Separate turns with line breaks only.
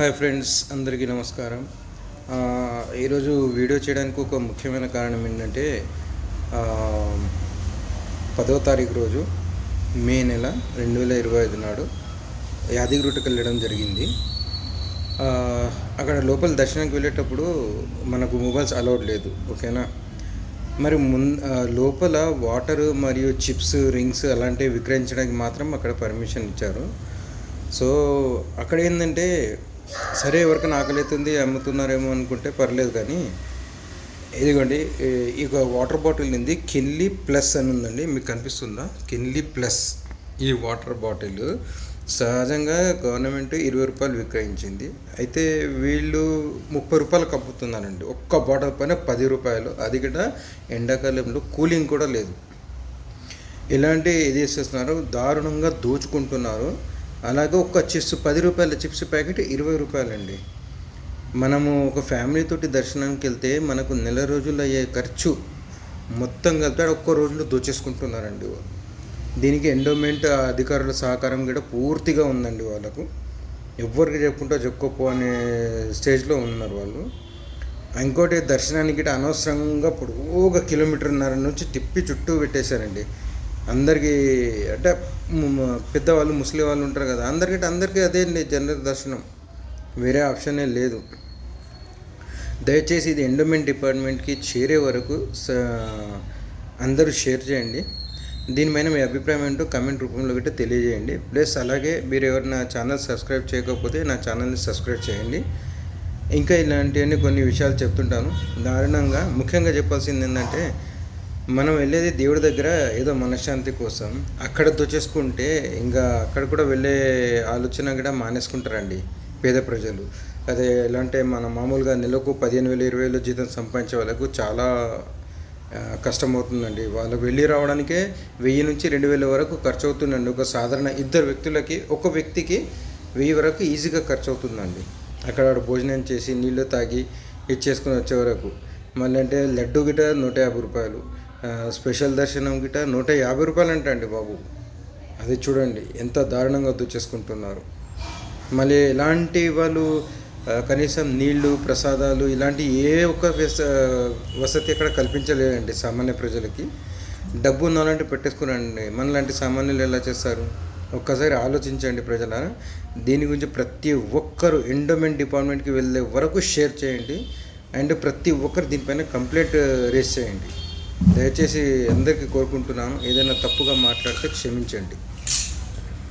Hi friends, అందరికీ నమస్కారం. ఈరోజు వీడియో చేయడానికి ఒక ముఖ్యమైన కారణం ఏంటంటే 10వ తారీఖు రోజు మే నెల 2025 నాడు యాదగిరిగుట్టకు వెళ్ళడం జరిగింది. అక్కడ లోపల దర్శనానికి వెళ్ళేటప్పుడు మనకు మొబైల్స్ అలౌడ్ లేదు, ఓకేనా. మరి లోపల వాటర్ మరియు చిప్స్, రింగ్స్ అలాంటివి విక్రయించడానికి మాత్రం అక్కడ పర్మిషన్ ఇచ్చారు. సో అక్కడ ఏంటంటే సరే, ఎవరికైనా ఆకలి అవుతుంది అమ్ముతున్నారేమో అనుకుంటే పర్లేదు, కానీ ఇదిగోండి ఇక వాటర్ బాటిల్ ఉంది. కిన్లీ ప్లస్ అని ఉందండి, మీకు కనిపిస్తుందా? కిన్లీ ప్లస్ ఈ వాటర్ బాటిల్ సహజంగా గవర్నమెంట్ 20 రూపాయలు విక్రయించింది. అయితే వీళ్ళు 30 రూపాయలకు అమ్ముతున్నారండి. ఒక్క బాటిల్ పైన 10 రూపాయలు. అది కూడా ఎండాకాలంలో కూలింగ్ కూడా లేదు. ఇలాంటి ఇది చేస్తున్నారు, దారుణంగా దోచుకుంటున్నారు. అలాగే ఒక చిప్స్ 10 రూపాయల చిప్స్ ప్యాకెట్ 20 రూపాయలండి. మనము ఒక ఫ్యామిలీతోటి దర్శనానికి వెళ్తే మనకు నెల రోజులు అయ్యే ఖర్చు మొత్తం కలిపి ఒక్క రోజులో దోచేసుకుంటున్నారండి. దీనికి ఎండోమెంట్ అధికారుల సహకారం కూడా పూర్తిగా ఉందండి. వాళ్ళకు ఎవరికి చెప్పుకో అనే స్టేజ్లో ఉన్నారు వాళ్ళు. ఇంకోటి, దర్శనానికి అనవసరంగా పొడవుగా 1.5 కిలోమీటర్ల నుంచి తిప్పి చుట్టూ పెట్టేశారండి. అందరికీ అంటే పెద్దవాళ్ళు, ముస్లిం వాళ్ళు ఉంటారు కదా, అందరికీ అదే జనరల్ దర్శనం, వేరే ఆప్షనే లేదు. దయచేసి ఇది ఎండోమెంట్ డిపార్ట్మెంట్కి చేరే వరకు అందరూ షేర్ చేయండి. దీనిపైన మీ అభిప్రాయం ఏంటో కామెంట్ రూపంలో గట్రా తెలియజేయండి. ప్లస్ అలాగే మీరు ఎవరైనా ఛానల్ సబ్స్క్రైబ్ చేయకపోతే నా ఛానల్ని సబ్స్క్రైబ్ చేయండి. ఇంకా ఇలాంటివన్నీ కొన్ని విషయాలు చెప్తుంటాను. దారుణంగా ముఖ్యంగా చెప్పాల్సింది ఏంటంటే, మనం వెళ్ళేది దేవుడి దగ్గర ఏదో మనశ్శాంతి కోసం. అక్కడ దోచేసుకుంటే ఇంకా అక్కడ కూడా వెళ్ళే ఆలోచన కూడా మానేసుకుంటారండి పేద ప్రజలు. అదే ఎలా అంటే, మన మామూలుగా నెలకు 15,000 20,000 జీతం సంపాదించే వాళ్ళకు చాలా కష్టమవుతుందండి. వాళ్ళకు వెళ్ళి రావడానికే 1000 నుంచి 2,000 వరకు ఖర్చు అవుతుందండి. ఒక సాధారణ 2 వ్యక్తులకి, ఒక వ్యక్తికి 1000 వరకు ఈజీగా ఖర్చు అవుతుందండి. అక్కడ భోజనం చేసి నీళ్ళు తాగి ఇచ్చేసుకుని వచ్చే వరకు. మళ్ళీ అంటే లడ్డు గిట 150 రూపాయలు, స్పెషల్ దర్శనం గిట 150 రూపాయలు అంట అండి బాబు. అది చూడండి ఎంత దారుణంగా దోచేసుకుంటున్నారు. మళ్ళీ ఇలాంటి వాళ్ళు కనీసం నీళ్లు, ప్రసాదాలు ఇలాంటి ఏ ఒక్క వసతి అక్కడ కల్పించలేదండి సామాన్య ప్రజలకి. డబ్బు ఉన్నాలంటే పెట్టేసుకురండి, మనలాంటి సామాన్యులు ఎలా చేస్తారు? ఒక్కసారి ఆలోచించండి ప్రజలారా. దీని గురించి ప్రతి ఒక్కరు ఎండోమెంట్ డిపార్ట్మెంట్కి వెళ్ళే వరకు షేర్ చేయండి. అండ్ ప్రతి ఒక్కరు దీనిపైన కంప్లైంట్ రేస్ చేయండి. దయచేసి అందరికీ కోరుకుంటున్నాను, ఏదైనా తప్పుగా మాట్లాడితే క్షమించండి.